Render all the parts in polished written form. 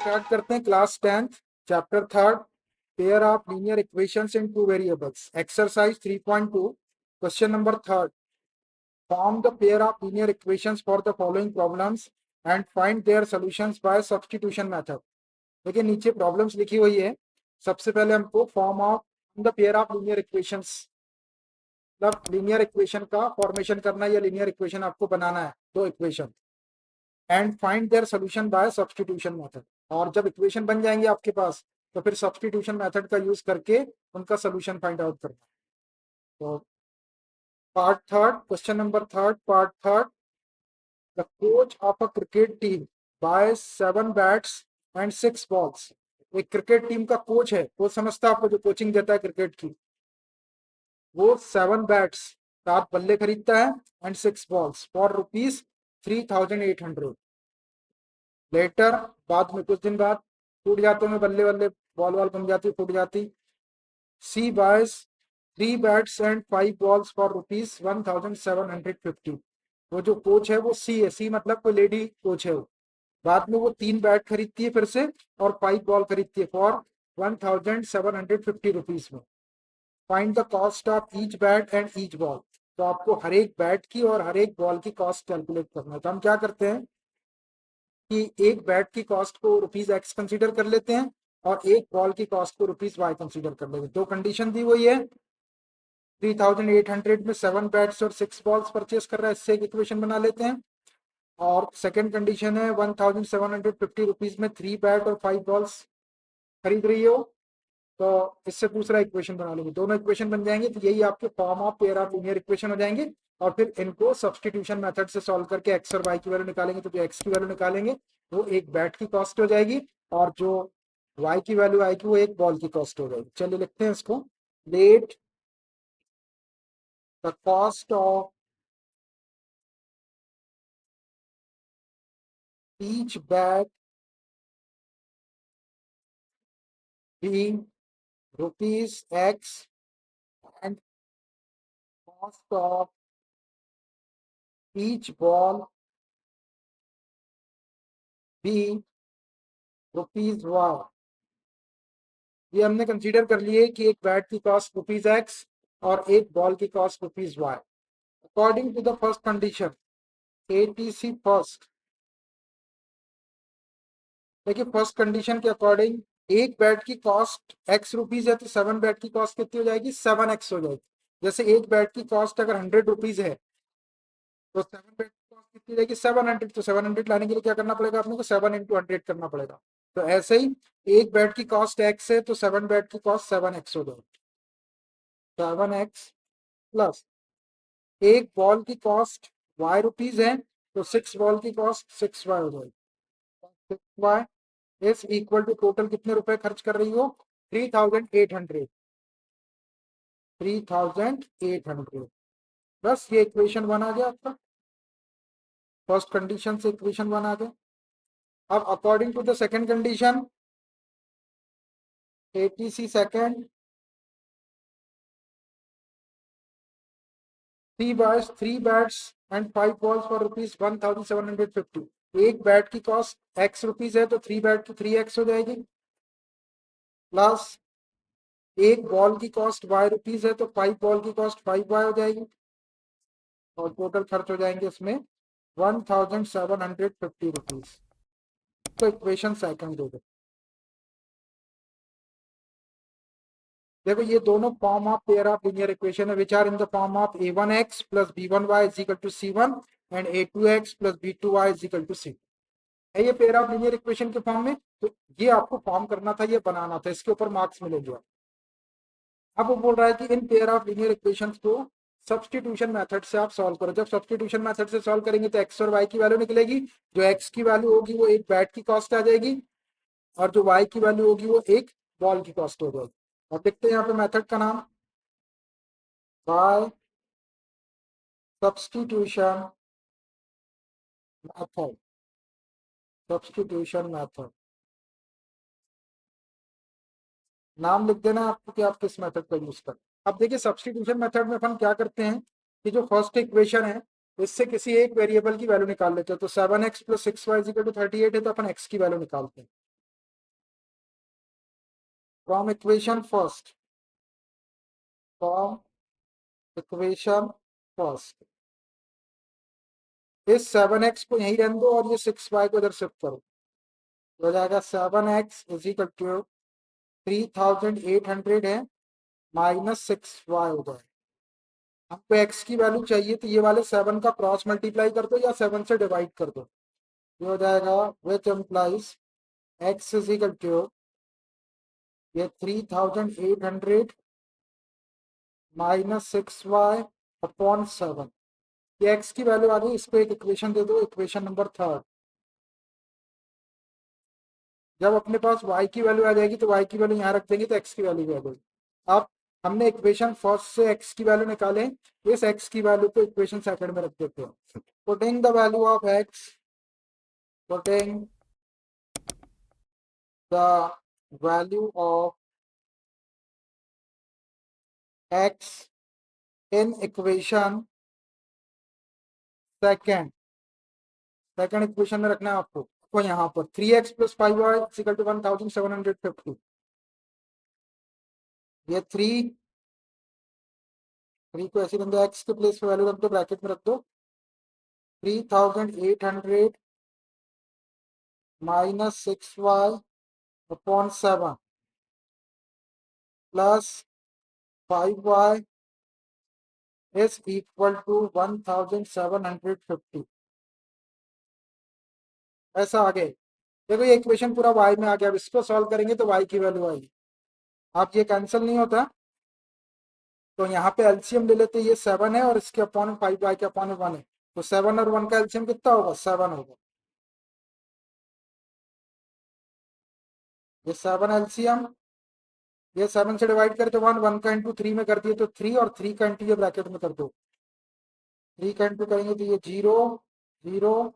Start करते हैं class 10th chapter 3 pair of linear equations in two variables exercise 3.2 question number 3 form the pair of linear equations for the following problems and find their solutions by substitution method. देखिए नीचे problems लिखी हुई है। सबसे पहले हमको form of the pair of linear equations मतलब linear equation का फॉर्मेशन करना या लीनियर इक्वेशन आपको बनाना है दो equation and find their solution bye substitution method. और जब इक्वेशन बन जाएंगे आपके पास तो फिर सब्स्टिट्यूशन मेथड का यूज करके उनका सोल्यूशन फाइंड आउट करना। तो part third question number third part third the coach of a cricket team buy 7 bats and 6 balls. एक क्रिकेट टीम का कोच है, कोच समझता है आपको जो कोचिंग देता है क्रिकेट की, वो 7 बैट्स 7 बल्ले खरीदता है एंड 6 बॉल्स फॉर ₹3,800। लेटर बाद में कुछ दिन बाद टूट जाते हैं बल्ले बल्ले, बॉल वॉल बन जाती फूट जाती। सी बायस 3 बैट्स एंड 5 बॉल्स फॉर ₹1,750। वो जो कोच है वो सी है, सी मतलब कोई लेडी कोच है वो। बाद में वो 3 बैट खरीदती है फिर से और 5 बॉल खरीदती है फॉर ₹1,750 में। Find the cost of each bat and each ball. तो आपको हर एक बैट की और हर एक बॉल की कॉस्ट कैलकुलेट करना है। तो हम क्या करते हैं कि एक बैट की कॉस्ट को ₹X कंसीडर कर लेते हैं और एक बॉल की कॉस्ट को ₹Y कंसीडर कर लेते हैं। दो कंडीशन दी हुई है, 3,800 में 7 बैट्स और 6 बॉल्स परचेस कर रहा है, इससे एक इक्वेशन बना लेते हैं। और सेकंड कंडीशन है ₹1,750 में 3 बैट और 5 बॉल्स खरीद रही हो, तो इससे दूसरा इक्वेशन बना लेंगे। दोनों इक्वेशन बन जाएंगे तो यही आपके form of pair of linear equation हो जाएंगे। और फिर इनको सब्स्टिट्यूशन मेथड से सॉल्व करके एक्स और वाई की वैल्यू निकालेंगे। तो जो एक्स की वैल्यू निकालेंगे वो एक बैट की कॉस्ट हो जाएगी और जो वाई की वैल्यू आएगी वो एक बॉल की कॉस्ट हो जाएगी। चलिए लिखते हैं इसको। Let the cost of each bat being ₹X and cost of each ball being ₹Y। ये हमने कंसीडर कर लिए कि एक बैट की कॉस्ट ₹X और एक बॉल की cost ₹Y। According to the first condition ATC first, देखिए फर्स्ट कंडीशन के अकॉर्डिंग एक बैट की कॉस्ट ₹X है तो 7 बैट की कॉस्ट कितनी हो जाएगी? 7X हो जाएगी। जैसे एक बैट की कॉस्ट अगर ₹100 है तो 7 बैट की कॉस्ट कितनी जाएगी? 700। तो 700 लाने के लिए क्या करना पड़ेगा अपने को? 7 × 100 करना पड़ेगा। तो ऐसे ही एक बैट की कॉस्ट X है तो 7 बैट की कॉस्ट 7X हो जाएगी। 7X प्लस एक बॉल की कॉस्ट ₹Y है तो 6 बॉल की कॉस्ट 6Y हो जाएगी। 6Y is equal to total कितने रुपए खर्च कर रही हो? 3,800। 3,800 बस ये इक्वेशन बना गया आपका। फर्स्ट कंडीशन से इक्वेशन बना गया। अब according to the second condition ATC second 3 bats and 5 balls for ₹1,750। एक बैट की कॉस्ट ₹X है तो 3 बैट की 3X हो जाएगी प्लस एक बॉल की कॉस्ट ₹Y है तो 5 बॉल की कॉस्ट 5Y हो जाएगी और टोटल खर्च हो जाएंगे इसमें ₹1,750। तो इक्वेशन सेकंड दे दो। देखो ये दोनों form of pair of linear equation है which are in the form of A1X + B1Y = C1 and A2X + B2Y = C। है ये पेयर ऑफ लीनियर इक्वेशन के फॉर्म में। तो ये आपको फॉर्म करना था, ये बनाना था, इसके ऊपर मार्क्स मिलेंगे। अब वो बोल रहा है कि in pair of linear equations को सब्स्टिट्यूशन मेथड से आप सॉल्व करो। जब सब्स्टिट्यूशन मेथड से सॉल्व करेंगे तो एक्स और वाई की वैल्यू निकलेगी। जो एक्स की वैल्यू होगी वो एक बैट की कॉस्ट आ जाएगी और जो वाई की वैल्यू होगी वो एक बॉल की कॉस्ट हो जाएगी। और देखते हैं यहाँ पे मेथड का नाम by substitution method. Substitution method नाम लिख देना आपको कि आप किस मेथड का यूज करें। अब देखिए सब्स्टिट्यूशन मेथड में अपन क्या करते हैं कि जो फर्स्ट इक्वेशन है इससे किसी एक वेरिएबल की वैल्यू निकाल लेते हैं। तो 7X + 6Y = 38 है तो अपन X की वैल्यू निकालते हैं। From equation first, from equation first इस 7x को यहीं रहने दो और ये 6y को इधर शिफ्ट करो, तो हो जाएगा 7x इज इक्वल टू 3800 है माइनस 6y हो जाएगा। हमको x की वैल्यू चाहिए तो ये वाले 7 का क्रॉस मल्टीप्लाई कर दो या 7 से डिवाइड कर दो, ये हो जाएगा which implies x is equal to ये 3800 माइनस 6y अपॉन 7। ये x की वैल्यू आ गई, इसको एक इक्वेशन दे दो, इक्वेशन नंबर थर्ड। जब अपने पास y की वैल्यू आ जाएगी तो y की वैल्यू यहाँ रख देंगे तो x की वैल्यू भी आ जाएगी। अब हमने इक्वेशन फर्स्ट से x की वैल्यू निकाले, इस x की वैल्यू को इक्वेशन सेकंड में रख देते हैं। Putting the value of x, putting the value of x in equation second, second equation में रखना है आपको। तो यहाँ पर 3x plus 5y equal to 1750, ये 3 को ऐसे रख दो, x के प्लेस पे वैल्यू रख दो, ब्रैकेट में रख दो 3800 minus 6y upon 7 plus 5y is equal to 1750। ऐसा आ गए। देखो ये इक्वेशन पूरा y में आ गया, अब इसको सॉल्व करेंगे तो y की वैल्यू आएगी। अब ये कैंसिल नहीं होता तो यहाँ पे एलसीएम ले लेते, ये 7 है और इसके अपॉन 5y के अपॉन 1 है, तो 7 और 1 का एलसीएम कितना होगा, 7 होगा। ये 7 एलसीएम, ये 7 से डिवाइड करते 1, 1 का इंटू 3 में कर दिए तो 3, और 3 का इंटू ये ब्रैकेट में कर दो, 3 का इंटू करेंगे तो ये 0 0,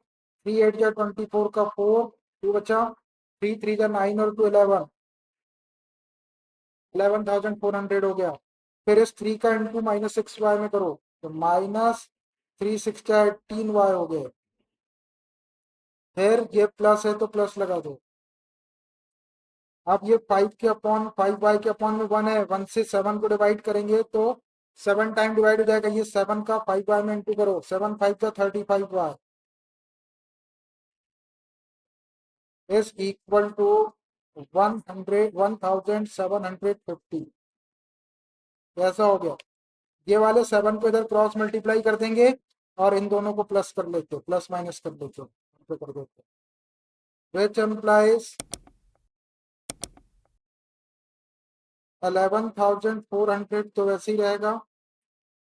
3 8 जा 24 का 4, 2 बचा, 3 3 जा 9 और 2 11, 11,400 हो गया। फिर इस 3 का इंटू माइनस 6y में करो तो माइनस 3 6 जा 18y हो गए। फिर ये प्लस है तो प्लस लगा दो। अब ये 5 के अपॉन 5y के अपॉन में 1 है, 1 से 7 को डिवाइड करेंगे तो 7 टाइम डिवाइड हो जाएगा, ये 7 का 5y में इंटू करो, 7 5 का 35y इज इक्वल टू 1750। ऐसा हो गया। ये वाले 7 को इधर क्रॉस मल्टीप्लाई कर देंगे और इन दोनों को प्लस कर लेते, प्लस माइनस कर लेते कर देते, विच एम्प्लाइज 11,400 तो वैसे ही रहेगा।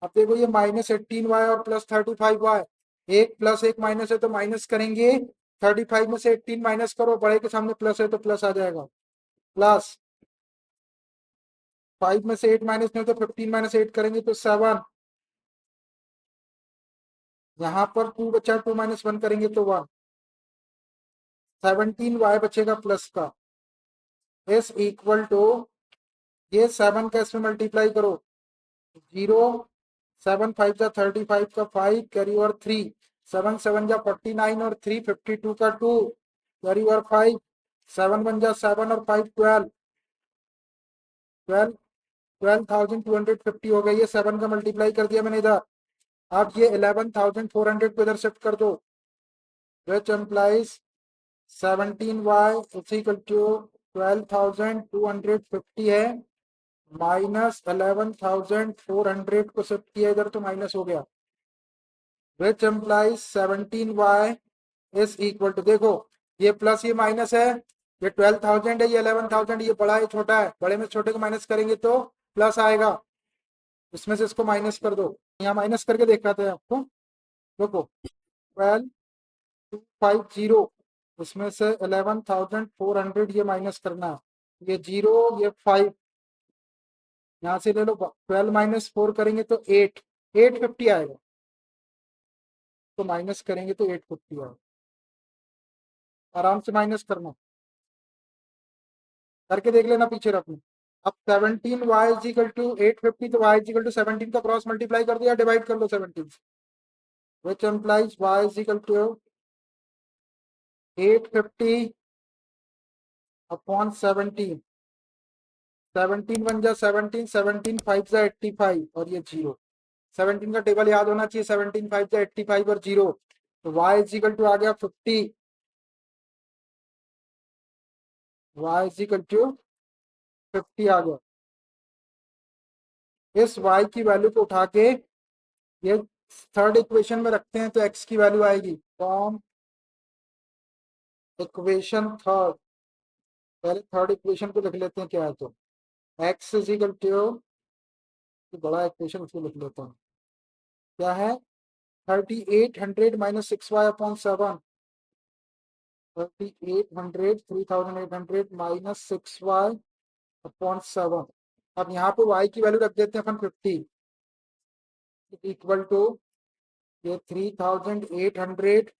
अब देखो ये माइनस 18y और प्लस 35y, एक प्लस एक माइनस है तो माइनस करेंगे, 35 में से 18 माइनस करो, बड़े के सामने प्लस है तो प्लस आ जाएगा, प्लस 5 में से 8 माइनस नहीं तो 15 माइनस 8 करेंगे तो 7, यहाँ पर 2 बचा, 2 माइनस 1 करेंगे तो 1, 17y बचेगा प्लस का, इज इक्वल टू ये 7 का इसमें मल्टीप्लाई करो, 0 7 5 जा 35 का 5 कैरी ओवर 3, 7 7 जा 49 और 3 52 का 2 कैरी ओवर 5, 7 1 जा 7 और 5 12 12 12,250 हो गई। ये 7 का मल्टीप्लाई कर दिया मैंने इधर। अब ये 11,400 को इधर शिफ्ट कर दो, which implies 17y is equal to 12,250 है माइनस 11,400 को शिफ्ट किया इधर तो माइनस हो गया, which implies 17y is equal to, देखो ये प्लस ये माइनस है, ये 12,000 है, ये 11,000, ये बड़ा है छोटा है, बड़े में छोटे को माइनस करेंगे तो प्लस आएगा, इसमें से इसको माइनस कर दो, यहाँ माइनस करके दिखाते हैं आपको। देखो 12,250, उसमें से 11,400 ये माइनस करना है, ये 0 ये 5, यहाँ से ले लो, 12 माइनस 4 करेंगे तो 8, 850 आएगा, तो माइनस करेंगे तो 850 आएगा। आराम से माइनस करना, करके देख लेना पीछे रखना। अब 17y इज इक्वल टू 850, तो y इज इक्वल टू 17 का क्रॉस मल्टीप्लाई कर दो या डिवाइड कर लो 17 से, which implies y is equal to 850 upon 17, 17 बन जा 17, 17 5 जा 85 और ये 0। 17 का टेबल याद होना चाहिए, 17 5 जा 85 और 0। तो y इज इक्वल टू आ गया 50, y इज इक्वल टू 50 आ गया। इस y की वैल्यू को उठा के ये थर्ड इक्वेशन में रखते हैं तो x की वैल्यू आएगी फ्रॉम इक्वेशन थर्ड। पहले थर्ड इक्वेशन को लिख लेते हैं क्या है, तो x इज इक्वल टू, बड़ा इक्वेशन उसको लिख लेता हूँ, क्या है 3800 minus 6y upon 7। 3800 3800 minus 6y upon 7। अब यहाँ पे y की वैल्यू रख देते हैं अपन 50 इक्वल टू ये 3800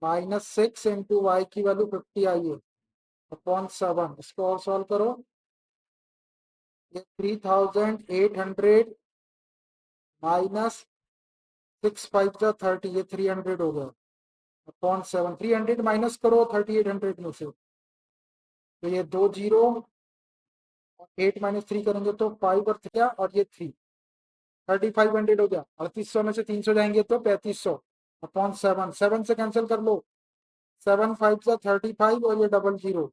माइनस 6 इंटू वाई की वैल्यू 50 आई है अपॉन 7। इसको और सॉल्व करो, ये 3800 माइनस 6 5 जा 30, ये 300 हो गया अपॉन 7। 300 माइनस करो 3800 में से, तो ये 2 जीरो और 8 माइनस 3 करेंगे तो 5 और क्या, और ये 3, 3500 हो गया। 3800 में से 300 जाएंगे तो 3500 अपॉन 7। 7 से कैंसिल कर लो, 7 5 जा 35 और ये डबल जीरो,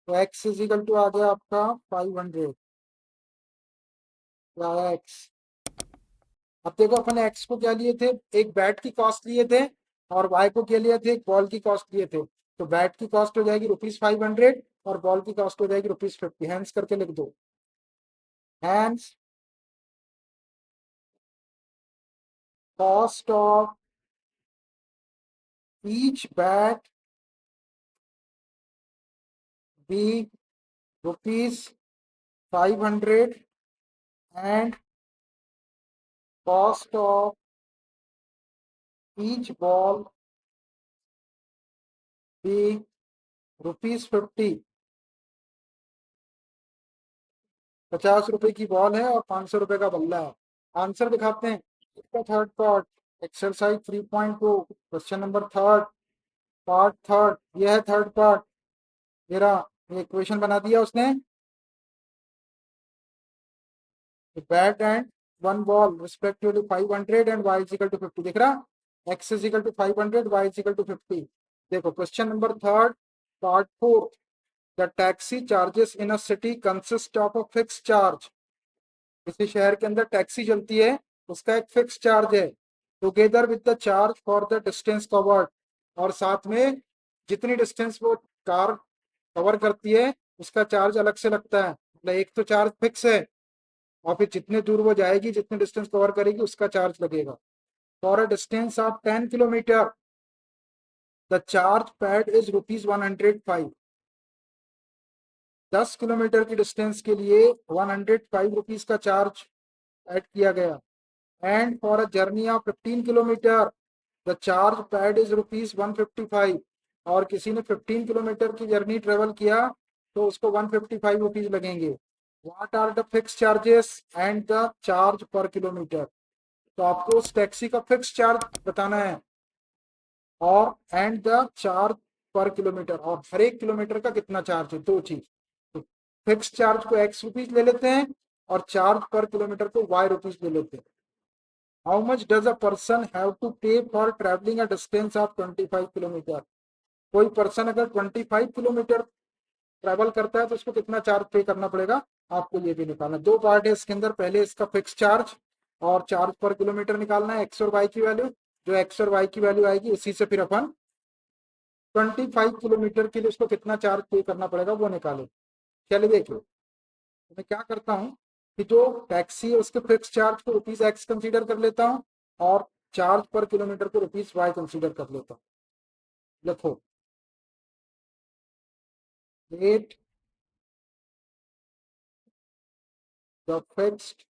तो x इज इक्वल टू आ गया आपका 500 या x। अब देखो अपन x को क्या लिए थे, एक बैट की कॉस्ट लिए थे, और y को क्या लिए थे, एक बॉल की कॉस्ट लिए थे। तो बैट की कॉस्ट हो जाएगी ₹500 और बॉल की कॉस्ट हो जाएगी ₹50। हैंस करके लिख दो, hence cost of each bat be ₹500 and cost of each ball be ₹50। 50 रुपए की बॉल है और 500 रुपए का बल्ला है। आंसर दिखाते हैं इसका third part, exercise 3.2 question number third, part third. यह है थर्ड पार्ट मेरा। ये इक्वेशन बना दिया उसने, bat and one ball respectively 500 and y is equal to 50। दिख रहा, x is equal to 500, y is equal to 50। देखो question number third part four, the taxi charges in a city consist of a fix charge. किसी शहर के अंदर taxi चलती है, उसका एक फिक्स चार्ज है, together with the charge for the distance covered. और साथ में जितनी डिस्टेंस वो कार कवर करती है उसका चार्ज अलग से लगता है। मतलब एक तो चार्ज फिक्स है और फिर जितने दूर वो जाएगी, जितने डिस्टेंस कवर करेगी उसका चार्ज लगेगा। For a distance of 10 kilometre the charge pad is ₹105। 10 kilometre की डिस्टेंस के लिए ₹105 का चार्ज ऐड किया गया। And for a journey of 15 kilometre the charge pad is ₹155। और किसी ने 15 किलोमीटर की जर्नी ट्रेवल किया तो उसको ₹155 लगेंगे। What are the fix charges and the charge per kilometre. तो आपको उस टैक्सी का फिक्स चार्ज बताना है और and the charge per kilometre, और हर एक किलोमीटर का कितना चार्ज है, दो चीज। तो फिक्स चार्ज को ₹X ले लेते हैं और चार्ज पर किलोमीटर को ₹Y ले लेते हैं। How much does a person have to pay for travelling a distance of 25 kilometre. कोई पर्सन अगर 25 किलोमीटर ट्रेवल करता है तो उसको कितना चार्ज पे करना पड़ेगा, आपको ये भी निकालना। दो पार्ट है इसके अंदर, पहले इसका फिक्स चार्ज और चार्ज पर किलोमीटर निकालना है, एक्स और वाई की वैल्यू। जो एक्स और वाई की वैल्यू आएगी उसी से फिर अपन 25 किलोमीटर के लिए उसको कितना चार्ज पे करना पड़ेगा वो निकाले। चलिए देखिए, तो मैं क्या करता हूँ कि जो टैक्सी है उसके फिक्स चार्ज को ₹X कंसीडर कर लेता हूँ और चार्ज पर किलोमीटर को ₹Y कंसीडर कर लेता हूँ। लिखो, rate the fixed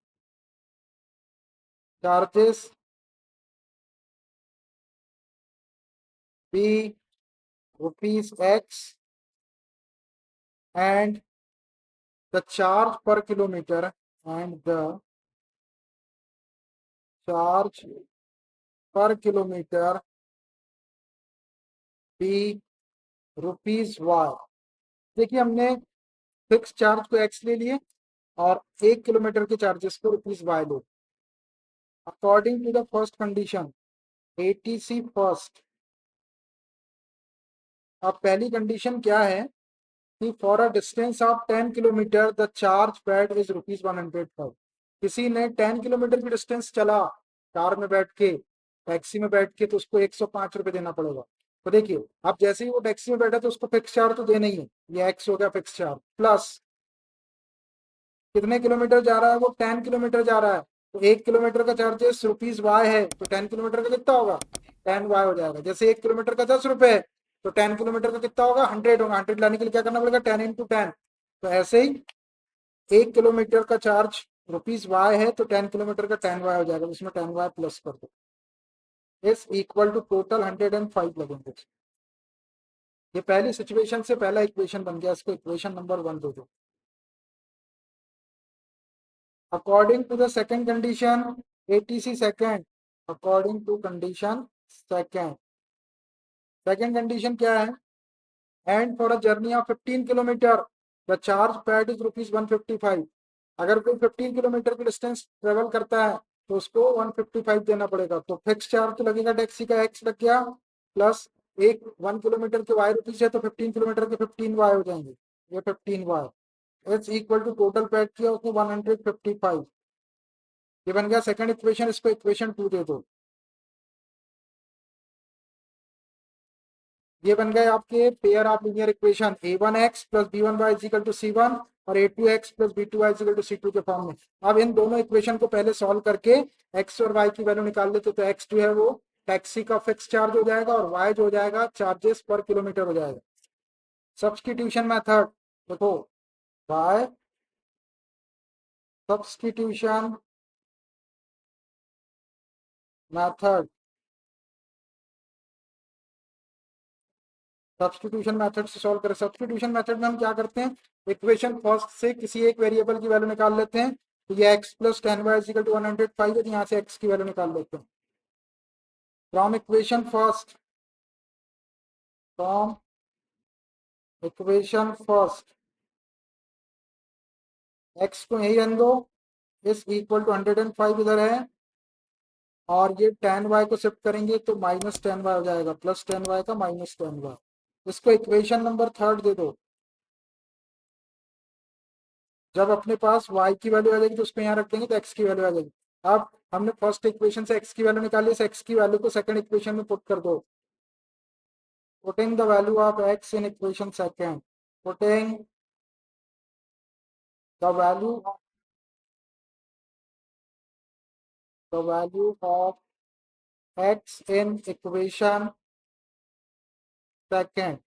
charges be ₹X and the charge per kilometer and the charge per kilometer be ₹Y। देखिए हमने फिक्स चार्ज को x ले लिए और 1 किलोमीटर के चार्जेस को ₹y लो। According to the first condition ATC first. अब पहली कंडीशन क्या है कि for a distance of 10 kilometre the charge paid is ₹105। किसी ने 10 किलोमीटर की डिस्टेंस चला कार में बैठ के, टैक्सी में बैठ के, तो उसको ₹105 देना पड़ेगा। तो देखिए, अब जैसे ही वो टैक्सी में बैठा तो उसको फिक्स चार्ज तो देना ही है, ये एक्स हो गया फिक्स चार्ज, प्लस कितने किलोमीटर जा रहा है वो 10 किलोमीटर जा रहा है, तो 1 किलोमीटर का चार्जेस ₹y है, तो 10 किलोमीटर का कितना होगा 10y हो जाएगा। जैसे 1 किलोमीटर का 10 रुपए है, तो 10 किलोमीटर का कितना होगा 100 होगा। 100 लाने के लिए क्या करना पड़ेगा 10 × 10। तो ऐसे ही 1 किलोमीटर का चार्ज ₹y है, तो 10 किलोमीटर का 10y हो जाएगा, उसमें 10y प्लस कर दो, इज इक्वल टू टोटल 105 लगेंगे। ये पहली सिचुएशन से पहला इक्वेशन बन गया, इसको इक्वेशन नंबर 1 दे दो। According to the second condition, ATC second. According to condition second. Second condition क्या है? And for a journey of 15 kilometre, the charge paid is ₹155। अगर कोई 15 किलोमीटर की डिस्टेंस ट्रेवल करता है तो उसको 155 देना पड़ेगा। तो फिक्स चार्ज तो लगेगा टैक्सी का x लग गया, प्लस 1 किलोमीटर के y रुपीज है, तो 15 किलोमीटर के 15y हो जाएंगे, ये 15y is equal to total paid किया उसको 155। ये बन गया सेकंड इक्वेशन, इसको इक्वेशन 2 दे दो। ये बन गए आपके pair of linear equation a1x plus b1y is equal to c1 और a2x plus b2y is equal to c2 के फॉर्म में। अब इन दोनों इक्वेशन को पहले सॉल्व करके x और y की वैल्यू निकाल लेते, तो x जो है वो टैक्सी का फिक्स चार्ज हो जाएगा और y जो हो जाएगा चार्जेस पर किलोमीटर हो जाएगा। सब्सटीट्यूशन मेथड देखो, y substitution method, substitution method से सॉल्व करें। सब्सटीट्यूशन मेथड में हम क्या करते हैं, इक्वेशन फर्स्ट से किसी एक वेरिएबल की वैल्यू निकाल लेते हैं। तो ये x plus 10y is equal to 105 है, तो यहाँ से x की वैल्यू निकाल लेते हैं। From equation first, from equation first x को यही रहने दो, इज इक्वल टू 105 इधर है, और ये 10y को शिफ्ट करेंगे तो माइनस 10y हो जाएगा, प्लस 10y का माइनस 10y। इसको इक्वेशन नंबर थर्ड दे दो। जब अपने पास y की वैल्यू आ जाएगी तो उसको यहाँ रख देंगे, तो x की वैल्यू आ जाएगी। अब हमने फर्स्ट इक्वेशन से x की वैल्यू निकाली, इस x की वैल्यू को सेकंड इक्वेशन में पुट कर दो। Putting the value of x in equation second, putting the value of x in equation second,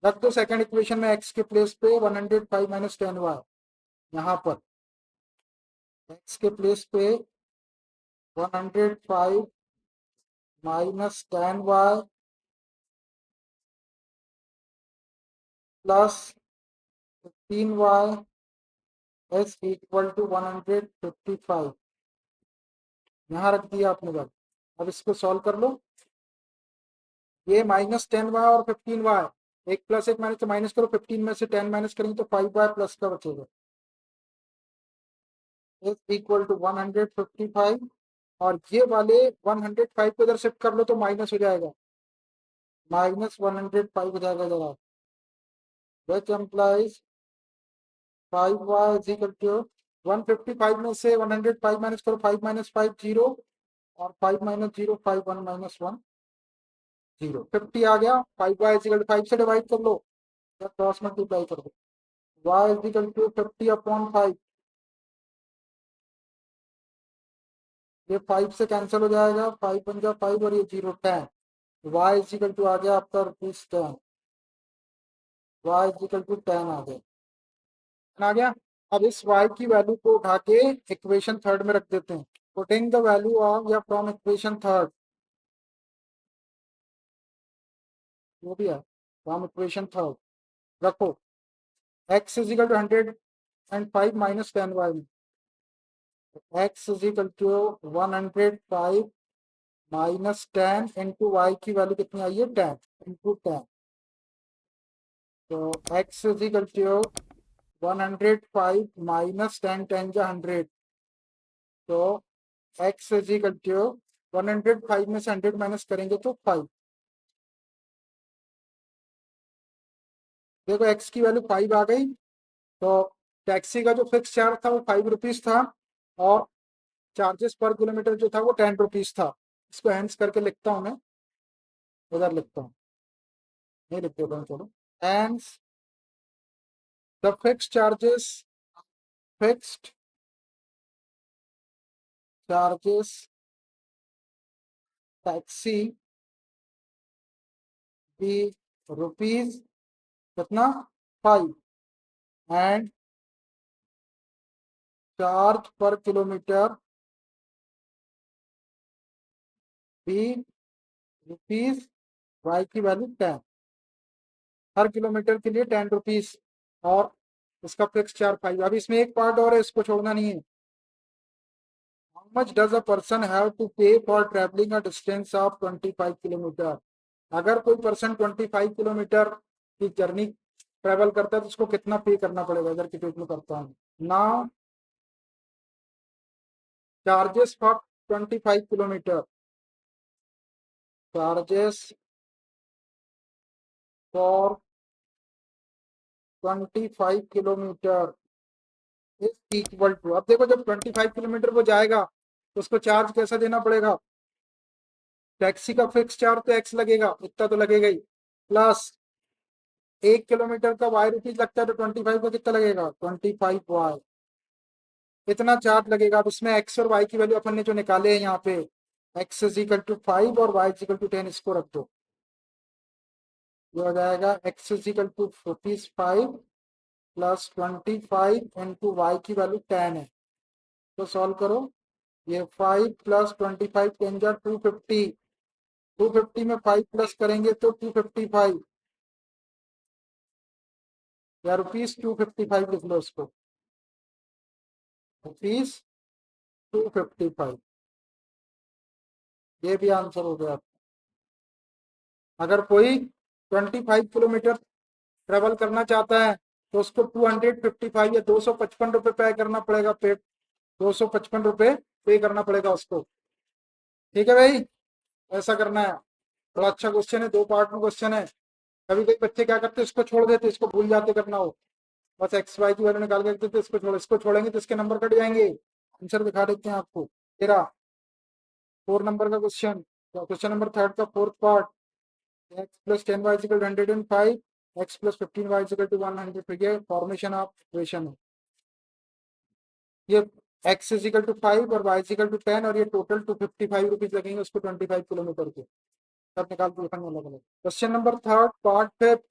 रख दो सेकंड इक्वेशन में x के प्लेस पे 105 माइनस 10y, यहाँ पर x के प्लेस पे 105 minus 10y plus 15y is equal to 155, यहाँ रख दिया आपने बात। अब इसको सॉल्व कर लो, ये माइनस 10y और 15y, एक प्लस एक माइनस, तो माइनस करो, 15 में से 10 माइनस करेंगे तो 5y प्लस का बचेगा, इज इक्वल टू 155। और ये वाले 105 को इधर शिफ्ट कर लो तो माइनस हो जाएगा, माइनस 105 हो जाएगा जरा, which implies 5y is equal to 155 में से 105 माइनस करो, 5 माइनस 5 0, और 5 माइनस 0 5, 1 माइनस 1 0, 50 आ गया। 5y इज इक्वल टू 5 से डिवाइड कर लो या क्रॉस मल्टीप्लाई कर दो, y is equal to 50 upon 5, ये 5 से कैंसिल हो जाएगा, 5 बन गया 5 और ये 0 10, y इज इक्वल टू आ गया आपका ₹10, y इज इक्वल टू 10 आ गया। अब इस y की वैल्यू को उठा के इक्वेशन थर्ड में रख देते हैं, पुटिंग द वैल्यू ऑफ या फ्रॉम इक्वेशन थर्ड, वो भी है फ्रॉम इक्वेशन थर्ड, रखो x is equal to 105 minus 10y, x is equal to 105 minus 10 into y की वैल्यू कितनी आई है 10 इंटू 10, तो x is equal to 105 minus 10, 10 जा 100, तो x इज इक्वल टू 105 में से 100 माइनस करेंगे तो 5। देखो x की वैल्यू 5 आ गई, तो टैक्सी का जो फिक्स चार्ज था वो 5 रुपीज था, और चार्जेस पर किलोमीटर जो था वो 10 रुपीज था। इसको हैंड्स करके लिखता हूँ मैं, उधर लिखता हूँ, नहीं लिख देता हूँ, चलो। Hence the fix charges, fixed charges taxi be rupees कितना, 5, and charge per kilometre be rupees, y की वैल्यू 10, हर किलोमीटर के लिए 10 रुपीज, और इसका फिक्स चार्ज 5। अब इसमें एक पार्ट और है, इसको छोड़ना नहीं है। How much does a person have to pay for travelling a distance of 25 kilometre. अगर कोई पर्सन 25 किलोमीटर की जर्नी ट्रेवल करता है तो उसको कितना पे करना पड़ेगा, अगर टिकट में करता हूँ। नाउ चार्जेस फॉर 25 किलोमीटर, charges for 25 kilometre is equal to, अब देखो जब 25 किलोमीटर वो जाएगा तो उसको चार्ज कैसा देना पड़ेगा, टैक्सी का फिक्स चार्ज तो एक्स लगेगा, इतना तो लगेगा ही, प्लस 1 किलोमीटर का वाई रुपीज लगता है, तो 25 का कितना लगेगा, 25 वाई, इतना चार्ज लगेगा। अब इसमें एक्स और वाई की वैल्यू अपन ने जो निकाले हैं यहाँ पे, एक्स इज इक्वल टू 5 और वाई इज इक्वल टू 10, इसको रख दो। ये हो जाएगा x is equal to ₹5 plus 25 into y की वैल्यू 10 है, तो सॉल्व करो। ये 5 प्लस 25 10 जा 250, 250 में 5 प्लस करेंगे तो 255, या ₹255 लिख लो इसको, ₹255, ये भी आंसर हो गया। अगर कोई 25 किलोमीटर ट्रेवल करना चाहता है तो उसको 255 या ₹255 पे करना पड़ेगा, पे ₹255 पे करना पड़ेगा उसको। ठीक है भाई, ऐसा करना है। बड़ा अच्छा क्वेश्चन है, 2 पार्ट में क्वेश्चन है। कभी कभी बच्चे क्या करते हैं, इसको छोड़ देते, इसको भूल जाते करना हो, बस एक्स वाई की वैल्यू निकाल के रख देते, इसको छोड़ेंगे तो इसके नंबर कट जाएंगे। आंसर दिखा देते हैं आपको, तेरा 4 नंबर का क्वेश्चन, क्वेश्चन नंबर थर्ड का fourth part. X plus 10 y equal to 105, x plus 15 y equal to 100, ये फॉर्मेशन ऑफ इक्वेशन है। ये एक्स इज इक्वल टू 5 और वाई इज इक्वल टू 10, और ये टोटल 255 रुपीज लगेंगे उसको 25 किलोमीटर के, सब निकाल के लिखेंगे अलग अलग। Question number third part fifth,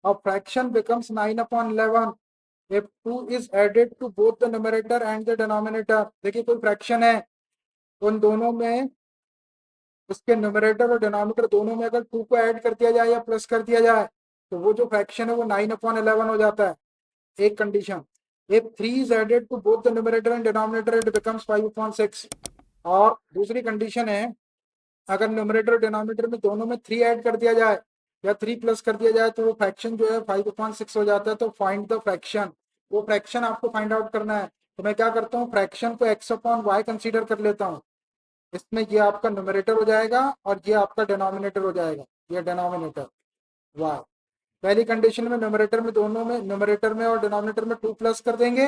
a fraction becomes 9/11 if 2 is added to both the numerator and the denominator। देखिए कोई फ्रैक्शन है, उन दोनों में, उसके न्यूमरेटर और डिनोमिनेटर दोनों में अगर 2 को ऐड कर दिया जाए या प्लस कर दिया जाए तो वो जो फ्रैक्शन है वो 9/11 हो जाता है। एक condition, if 3 is added to both the numerator and denominator it becomes 5/6। और दूसरी कंडीशन है, अगर न्यूमरेटर और डिनोमिनेटर में दोनों में 3 ऐड कर दिया जाए या 3 प्लस कर दिया जाए तो वो फ्रैक्शन जो है 5/6 हो जाता है। तो फाइंड द फ्रैक्शन, वो फ्रैक्शन आपको फाइंड आउट करना है। तो मैं क्या करता हूँ, फ्रैक्शन को x/y कंसीडर कर लेता हूँ। इसमें ये आपका न्यूमरेटर हो जाएगा और ये आपका डिनोमिनेटर हो जाएगा, ये डिनोमिनेटर y। पहली कंडीशन में न्यूमरेटर में, दोनों में, न्यूमरेटर में और डिनोमिनेटर में 2 प्लस कर देंगे,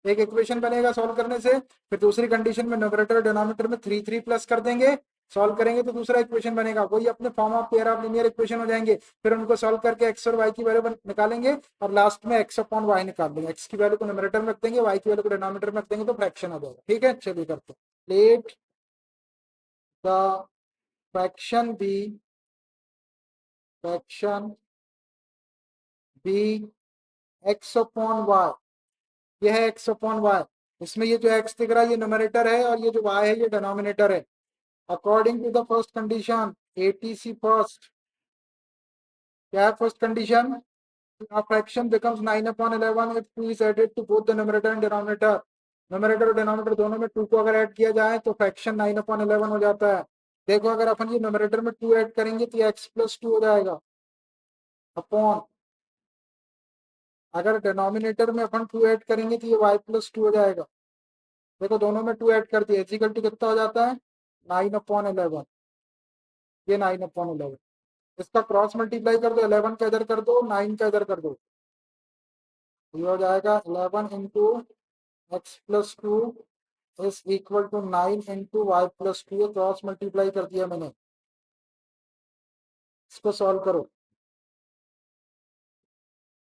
एक इक्वेशन बनेगा सॉल्व करने से। फिर दूसरी कंडीशन में न्यूमरेटर और डिनोमिनेटर में 3 3 प्लस कर देंगे, सॉल्व करेंगे तो दूसरा इक्वेशन बनेगा, वही अपने form of pair of linear equation हो जाएंगे। फिर उनको सॉल्व करके एक्स और वाई की वैल्यू निकालेंगे और लास्ट में एक्स अपॉन वाई निकाल देंगे। एक्स की वैल्यू को न्यूमरेटर में रख देंगे, वाई की वैल्यू को डिनोमिनेटर में रख देंगे, तो फ्रैक्शन आ जाएगा। ठीक है, चलिए करते हैं। Let the fraction be x upon y, ये है एक्स अपॉन वाई। इसमें ये जो एक्स दिख रहा है ये न्यूमरेटर है और ये जो वाई है ये डिनोमिनेटर है। According to the first condition, एटीसी फर्स्ट, क्या है first condition, a fraction becomes 9/11 if 2 is added to both the numerator and denominator। Numerator और डिनोमिनेटर दोनों में 2 को अगर ऐड किया जाए तो फ्रैक्शन 9/11 हो जाता है। देखो अगर अपन ये न्यूमरेटर में 2 ऐड करेंगे तो ये x+2 हो जाएगा, अपॉन अगर डिनोमिनेटर में अपन 2 ऐड करेंगे तो ये y+2 हो जाएगा। देखो दोनों में 2 ऐड कर दिया, इक्वल टू कितना हो जाता है 9/11। ये 9/11, इसका क्रॉस मल्टीप्लाई कर दो, 11 का इधर कर दो, 9 का इधर कर दो, ये हो जाएगा 11 into x+2 is equal to 9 into y+2। ये क्रॉस मल्टीप्लाई कर दिया मैंने, इसको सॉल्व करो।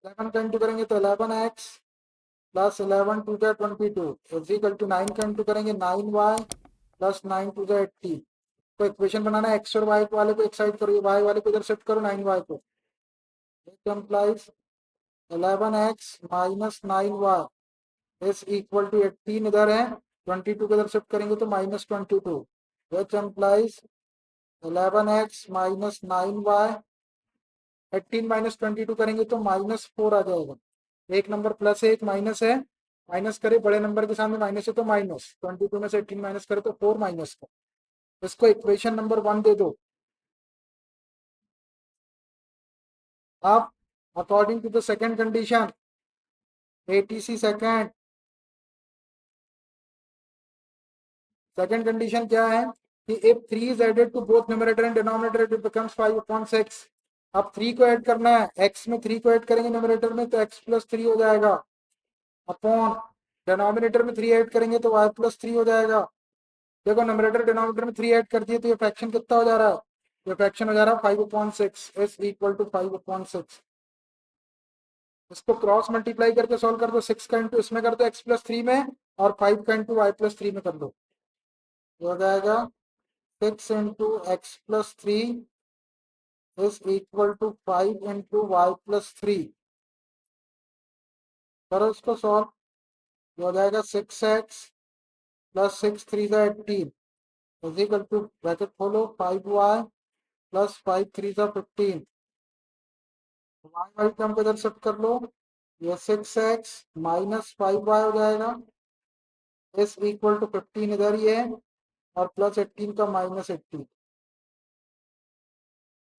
11 का इंटू करेंगे तो 11x plus 11 to the 22 is equal to 9 का इंटू करेंगे 9y प्लस 9 टू द 80। तो इक्वेशन बनाना है, एक्स और वाई वाले को एक साइड करो, ये वाई वाले को इधर शिफ्ट करो, 9y को। It implies 11x minus 9y is equal to 18 इधर है, 22 को इधर शिफ्ट करेंगे तो -22, which implies 11x minus 9y। 18 minus 22 करेंगे तो -4 आ जाएगा। एक नंबर प्लस है, एक माइनस है, माइनस करे बड़े नंबर के सामने माइनस है तो माइनस 22 में से 18 माइनस करे तो 4 माइनस का। इसको इक्वेशन नंबर 1 दे दो। अब according to the second condition, एटीसी सेकंड कंडीशन क्या है कि if 3 is added to both numerator and denominator it becomes 5/6। अब 3 को ऐड करना है, x में 3 को ऐड करेंगे न्यूमरेटर में तो x+3 हो जाएगा, अपॉन डिनोमिनेटर में 3 ऐड करेंगे तो y+3 हो जाएगा। देखो न्यूमरेटर डिनोमिनेटर में 3 ऐड कर दिए तो ये फ्रैक्शन कितना हो जा रहा है, ये फ्रैक्शन हो जा रहा है 5/6 इज इक्वल टू 5/6। इसको क्रॉस मल्टीप्लाई करके सॉल्व कर दो, 6 का इंटू इसमें कर दो x+3 में, और 5 का इंटू y+3 में कर दो, हो जाएगा 6 into x+3 is equal to 5 into y+3। करो इसको सॉल्व, हो जाएगा 6x प्लस 6 3 ज़ा 18 इज इक्वल टू ब्रैकेट खोलो 5y प्लस 5 3 ज़ा 15। वाई वाई टर्म को इधर शिफ्ट कर लो, ये 6x माइनस 5y हो जाएगा इज इक्वल टू 15 इधर ही है, और प्लस 18 का -18।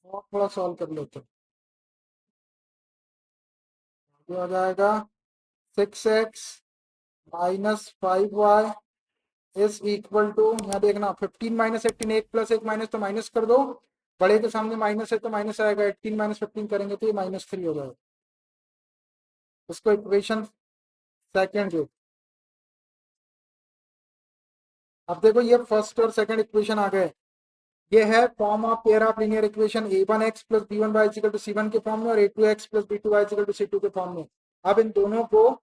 और थोड़ा सॉल्व कर लेते हैं, ये हो जाएगा 6x minus 5y is equal to, यहाँ देखना 15 माइनस 18, एक प्लस एक माइनस तो माइनस कर दो, बड़े के सामने माइनस है तो माइनस आएगा, 18 माइनस 15 करेंगे तो ये -3 हो जाएगा। इसको इक्वेशन सेकंड जो, अब देखो ये फर्स्ट और सेकंड इक्वेशन आ गए, ये है form of pair of linear equation a1x plus b1y equal to c1 के फॉर्म में, और a2x plus b2y equal to c2 के फॉर्म में। अब इन दोनों को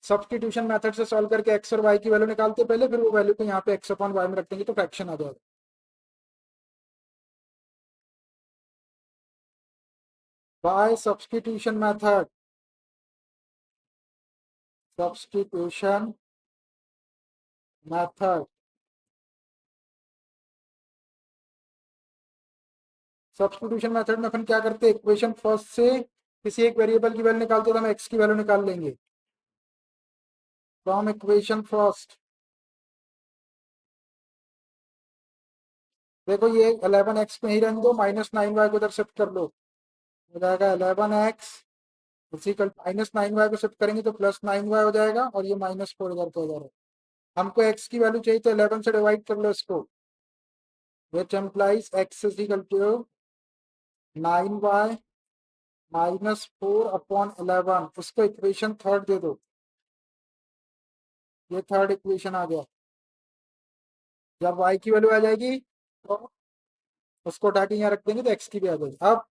सब्स्टिट्यूशन मेथड से सॉल्व करके x और y की वैल्यू निकालते पहले, फिर वो वैल्यू को यहाँ पे x अपॉन y में रख देंगे तो फ्रैक्शन आ जाएगा। By substitution method, substitution method, substitution method में अपन क्या करते हैं, इक्वेशन फर्स्ट से किसी एक वेरिएबल की वैल्यू निकालते हैं तो हम x की वैल्यू निकाल लेंगे फ्रॉम इक्वेशन फर्स्ट। देखो ये 11x में ही रहने दो, -9y को इधर शिफ्ट कर लो, हो जाएगा 11x इक्वल -9y को शिफ्ट करेंगे तो +9y हो जाएगा, और ये -4 इधर को इधर है। हमको x की वैल्यू चाहिए तो 11 से डिवाइड कर लो इसको, which implies x is equal to 9y -4/11। उसको इक्वेशन थर्ड दे दो, ये थर्ड इक्वेशन आ गया। जब y की वैल्यू आ जाएगी तो उसको उठा के यहाँ रख देंगे तो x की भी आ जाएगी। अब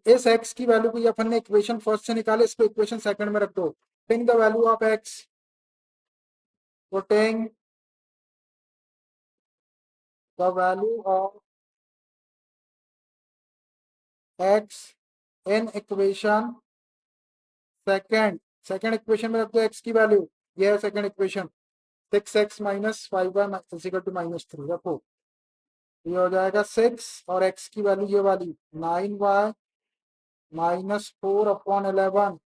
इस x की वैल्यू को अपन ने इक्वेशन फर्स्ट से निकाले, इसको इक्वेशन सेकंड में रख दो। Putting the value of x, putting the value of x in equation second, second equation में रख दो x की वैल्यू, ये है second equation, 6x minus 5y equal to -3 रखो, ये हो जाएगा 6, और x की वैल्यू ये वाली 9y -4/11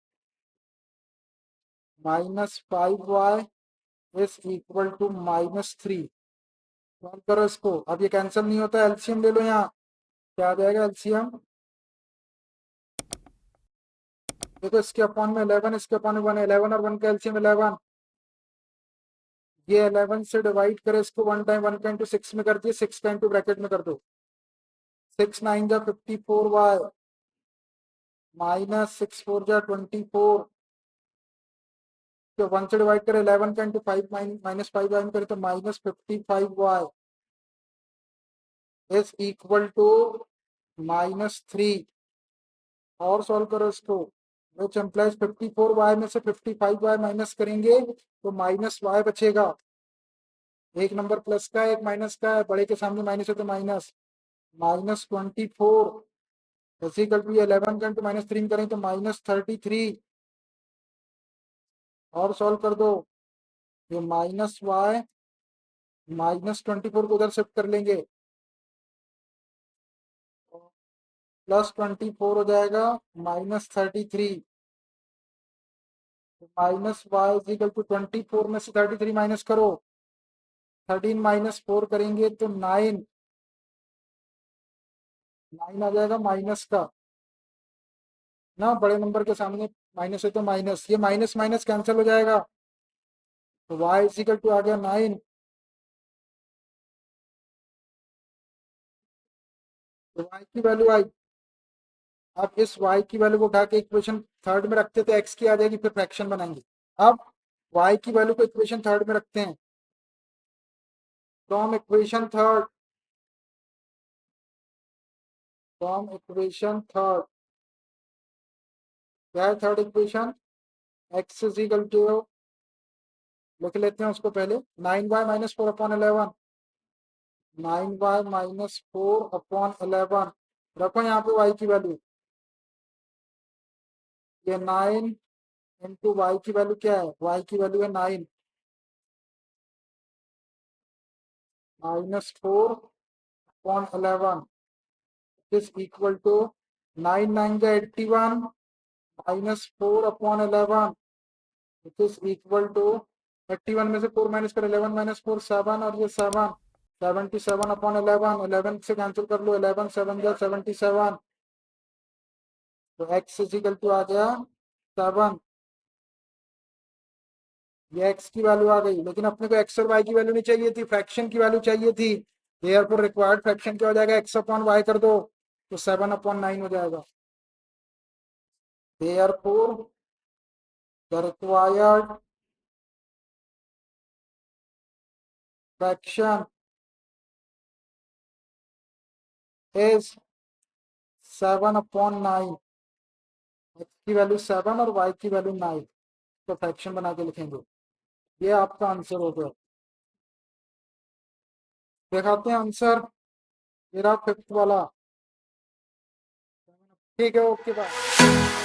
-5y is equal to -3। Solve करो इसको, अब ये कैंसिल नहीं होता, एलसीएम ले लो, यहाँ क्या आ जाएगा एलसीएम, देखो इसके अपॉन में 11, इसके अपॉन में 1, 11 और 1 का एलसीएम 11। ये 11 से डिवाइड करे इसको 1 टाइम, 1 का इंटू 6 में कर दिए, 6 का इंटू ब्रैकेट में कर दो। 6 9 जा 54y माइनस 6 4 जा 24। तो 1 से डिवाइड करे 11 का इंटू 5 माइनस 5 वाई में करे तो minus 55y is equal to -3। और सॉल्व करो इसको, विच एम्प्लाइज 54y में से 55y माइनस करेंगे तो -y बचेगा। एक नंबर प्लस का है, एक माइनस का है, बड़े के सामने माइनस है तो माइनस। -24 इक्वल टू 11 का इंटू -3 करें तो -33। और सॉल्व कर दो, ये -y -24 को उधर शिफ्ट कर लेंगे, +24 हो जाएगा -33। -y इक्वल टू 24 में से 33 माइनस करो, 13 - 4 करेंगे तो 9 आ जाएगा माइनस का ना, बड़े नंबर के सामने माइनस है तो माइनस, ये माइनस माइनस कैंसिल हो जाएगा तो y इक्वल टू आ गया 9। तो y की वैल्यू आई। अब इस y की वैल्यू को उठा के इक्वेशन थर्ड में रखते तो x की आ जाएगी, फिर फ्रैक्शन बनाएंगे। अब y की वैल्यू को इक्वेशन थर्ड में रखते हैं, फ्रॉम इक्वेशन थर्ड, क्या है third equation, x is equal to, लिख लेते हैं उसको पहले, 9y - 4 अपॉन 11, 9y - 4 अपॉन 11। रखो यहाँ पे y की वैल्यू, ये 9 इंटू वाई की वैल्यू क्या है, y की वैल्यू है 9 -4 अपॉन 11 इज इक्वल टू 9 9 का 81 -4 upon 11 it is equal to 81 में से 4 माइनस कर 11 - 4 7 और ये 7 77 अपॉन 11, 11 से कैंसिल कर लो, 11 7 जा 77। तो x इज इक्वल टू आ गया 7। ये x की वैल्यू आ गई, लेकिन अपने को x और y की वैल्यू नहीं चाहिए थी, फ्रैक्शन की वैल्यू चाहिए थी। देयरफॉर रिक्वायर्ड फ्रैक्शन क्या हो जाएगा, x अपॉन y कर दो तो 7 अपॉन 9 हो जाएगा। Therefore the required fraction is 7 upon 9। x की वैल्यू 7 और y की वैल्यू 9, तो फ्रैक्शन बना के लिखेंगे। ये आपका आंसर हो गया। दिखाते हैं आंसर, मेरा फिफ्थ वाला। ठीक है, ओके बाय।